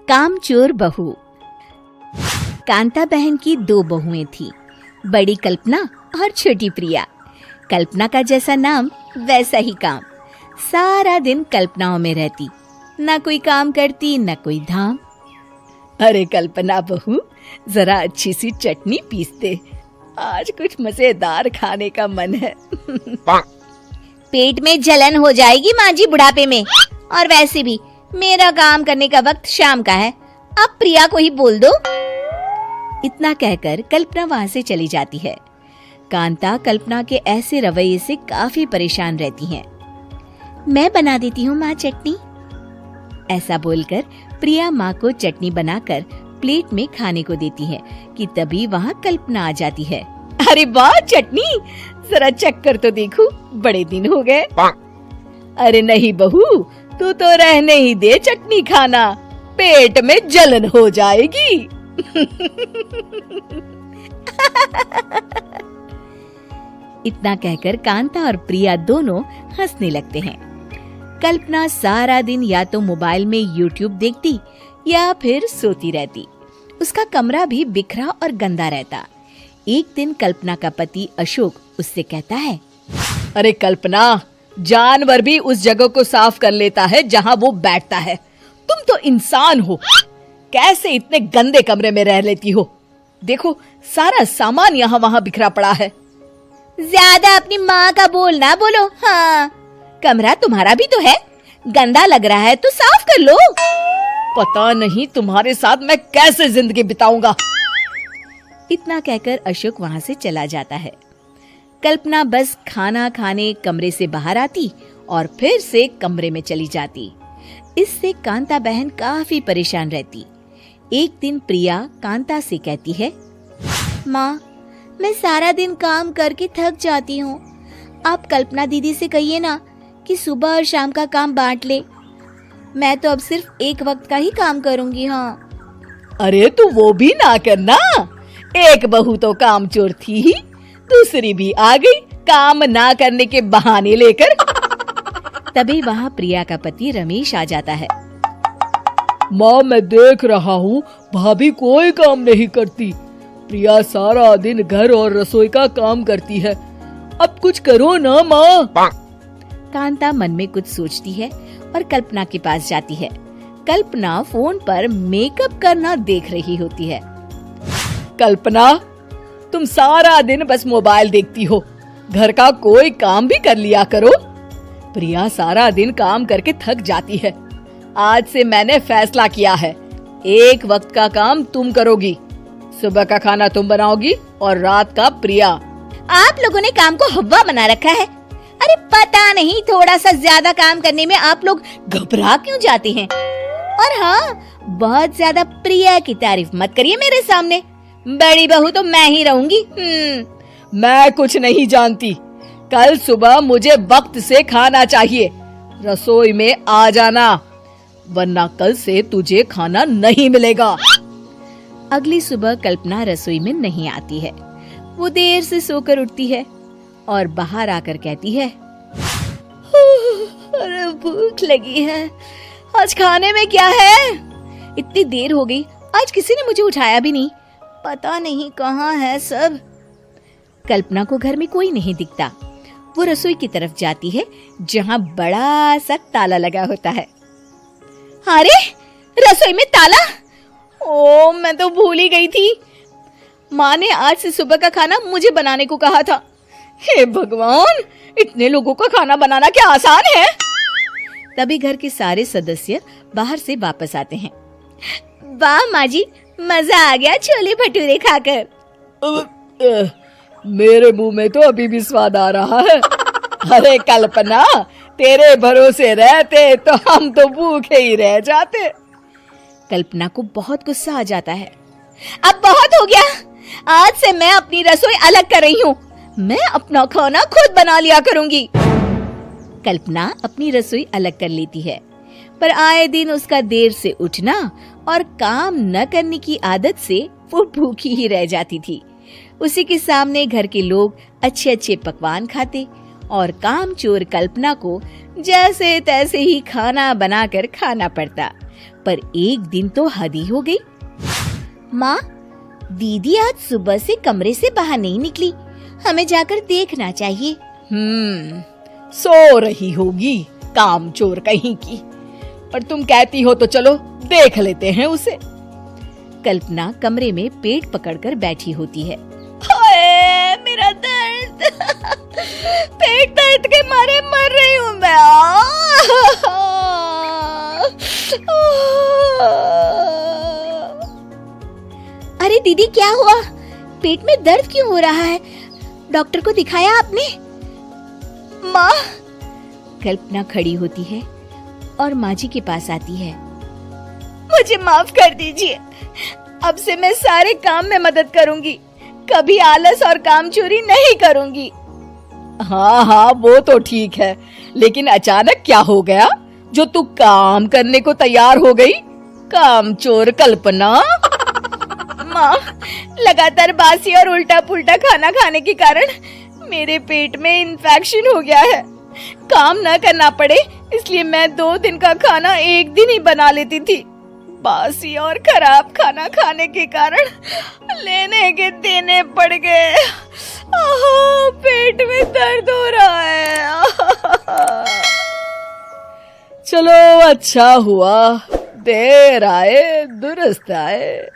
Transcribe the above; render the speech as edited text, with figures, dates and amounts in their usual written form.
कामचोर बहू। कांता बहन की 2 बहुएं थी, बड़ी कल्पना और छोटी प्रिया। कल्पना का जैसा नाम वैसा ही काम। सारा दिन कल्पनाओं में रहती, ना कोई काम करती न कोई धाम। अरे कल्पना बहू, जरा अच्छी सी चटनी पीस दे, आज कुछ मजेदार खाने का मन है। पेट में जलन हो जाएगी माँ जी बुढ़ापे में, और वैसे भी मेरा काम करने का वक्त शाम का है, अब प्रिया को ही बोल दो। इतना कहकर कल्पना वहाँ से चली जाती है। कांता कल्पना के ऐसे रवैये से काफी परेशान रहती हैं। मैं बना देती हूँ माँ चटनी। ऐसा बोलकर प्रिया माँ को चटनी बनाकर प्लेट में खाने को देती है कि तभी वहाँ कल्पना आ जाती है। अरे वाह चटनी, जरा चख कर तो देखूं, बड़े दिन हो गए। अरे नहीं बहू, तू तो रहने ही दे चटनी खाना, पेट में जलन हो जाएगी। इतना कहकर कांता और प्रिया दोनों हंसने लगते हैं। कल्पना सारा दिन या तो मोबाइल में यूट्यूब देखती या फिर सोती रहती। उसका कमरा भी बिखरा और गंदा रहता। एक दिन कल्पना का पति अशोक उससे कहता है, अरे कल्पना, जानवर भी उस जगह को साफ कर लेता है जहाँ वो बैठता है, तुम तो इंसान हो, कैसे इतने गंदे कमरे में रह लेती हो? देखो सारा सामान यहाँ वहाँ बिखरा पड़ा है। ज्यादा अपनी माँ का बोल ना बोलो। हाँ, कमरा तुम्हारा भी तो है, गंदा लग रहा है तो साफ कर लो। पता नहीं तुम्हारे साथ मैं कैसे जिंदगी बिताऊंगा। इतना कहकर अशोक वहां से चला जाता है। कल्पना बस खाना खाने कमरे से बाहर आती और फिर से कमरे में चली जाती। इससे कांता बहन काफी परेशान रहती। एक दिन प्रिया कांता से कहती है, माँ, मैं सारा दिन काम करके थक जाती हूँ, आप कल्पना दीदी से कहिए ना कि सुबह और शाम का काम बांट ले। मैं तो अब सिर्फ एक वक्त का ही काम करूँगी। हाँ। अरे तू वो भी ना करना, एक बहू तो कामचोर थी ही, दूसरी भी आ गई काम ना करने के बहाने लेकर। तभी वहाँ प्रिया का पति रमेश आ जाता है। माँ, मैं देख रहा हूँ भाभी कोई काम नहीं करती, प्रिया सारा दिन घर और रसोई का काम करती है, अब कुछ करो ना माँ। कांता मन में कुछ सोचती है और कल्पना के पास जाती है। कल्पना फोन पर मेकअप करना देख रही होती है। कल्पना, तुम सारा दिन बस मोबाइल देखती हो, घर का कोई काम भी कर लिया करो। प्रिया सारा दिन काम करके थक जाती है। आज से मैंने फैसला किया है, एक वक्त का काम तुम करोगी, सुबह का खाना तुम बनाओगी और रात का प्रिया। आप लोगों ने काम को हवा बना रखा है। अरे पता नहीं थोड़ा सा ज्यादा काम करने में आप लोग घबरा क्यों जाते हैं। और हाँ, बहुत ज्यादा प्रिया की तारीफ मत करिए मेरे सामने, बड़ी बहू तो मैं ही रहूंगी। मैं कुछ नहीं जानती, कल सुबह मुझे वक्त से खाना चाहिए, रसोई में आ जाना, वरना कल से तुझे खाना नहीं मिलेगा। अगली सुबह कल्पना रसोई में नहीं आती है। वो देर से सोकर उठती है और बाहर आकर कहती है, अरे भूख लगी है, आज खाने में क्या है? इतनी देर हो गई, आज किसी ने मुझे उठाया भी नहीं, पता नहीं कहाँ है सब। कल्पना को घर में कोई नहीं दिखता। वो रसोई की तरफ जाती है जहाँ बड़ा सा ताला लगा होता है। अरे रसोई में ताला! ओ, मैं तो भूल ही गई थी। माँ ने आज से सुबह का खाना मुझे बनाने को कहा था। हे भगवान, इतने लोगों का खाना बनाना क्या आसान है? तभी घर के सारे सदस्य बाहर से वापस आते हैं। वाह माँ जी, मजा आ गया छोले भटूरे खाकर। मेरे मुंह में तो अभी भी स्वाद आ रहा है। अरे कल्पना, तेरे भरोसे रहते तो हम तो भूखे ही रह जाते। कल्पना को बहुत गुस्सा आ जाता है। अब बहुत हो गया, आज से मैं अपनी रसोई अलग कर रही हूँ, मैं अपना खाना खुद बना लिया करूंगी। कल्पना अपनी रसोई अलग कर लेती है, पर आए दिन उसका देर से उठना और काम न करने की आदत से वो भूखी ही रह जाती थी। उसी के सामने घर के लोग अच्छे अच्छे पकवान खाते और कामचोर कल्पना को जैसे तैसे ही खाना बनाकर खाना पड़ता। पर एक दिन तो हद ही हो गई। माँ, दीदी आज सुबह से कमरे से बाहर नहीं निकली, हमें जाकर देखना चाहिए। सो रही होगी कामचोर कहीं की, पर तुम कहती हो तो चलो देख लेते हैं उसे। कल्पना कमरे में पेट पकड़कर बैठी होती है। हाय मेरा दर्द, पेट दर्द के मारे मर रही हूँ मैं। अरे दीदी, क्या हुआ? पेट में दर्द क्यों हो रहा है? डॉक्टर को दिखाया आपने? माँ, कल्पना खड़ी होती है और माँ जी के पास आती है। मुझे माफ कर दीजिए, अब से मैं सारे काम में मदद करूंगी, कभी आलस और काम चोरी नहीं करूंगी। हाँ हाँ, वो तो ठीक है, लेकिन अचानक क्या हो गया जो तू काम करने को तैयार हो गई? कामचोर कल्पना। माँ, लगातार बासी और उल्टा पुल्टा खाना खाने के कारण मेरे पेट में इन्फेक्शन हो गया है। काम न करना पड़े इसलिए मैं 2 दिन का खाना एक दिन ही बना लेती थी। बासी और खराब खाना खाने के कारण लेने के देने पड़ गए। पेट में दर्द हो रहा है। चलो अच्छा हुआ, देर आए दुरुस्त आए।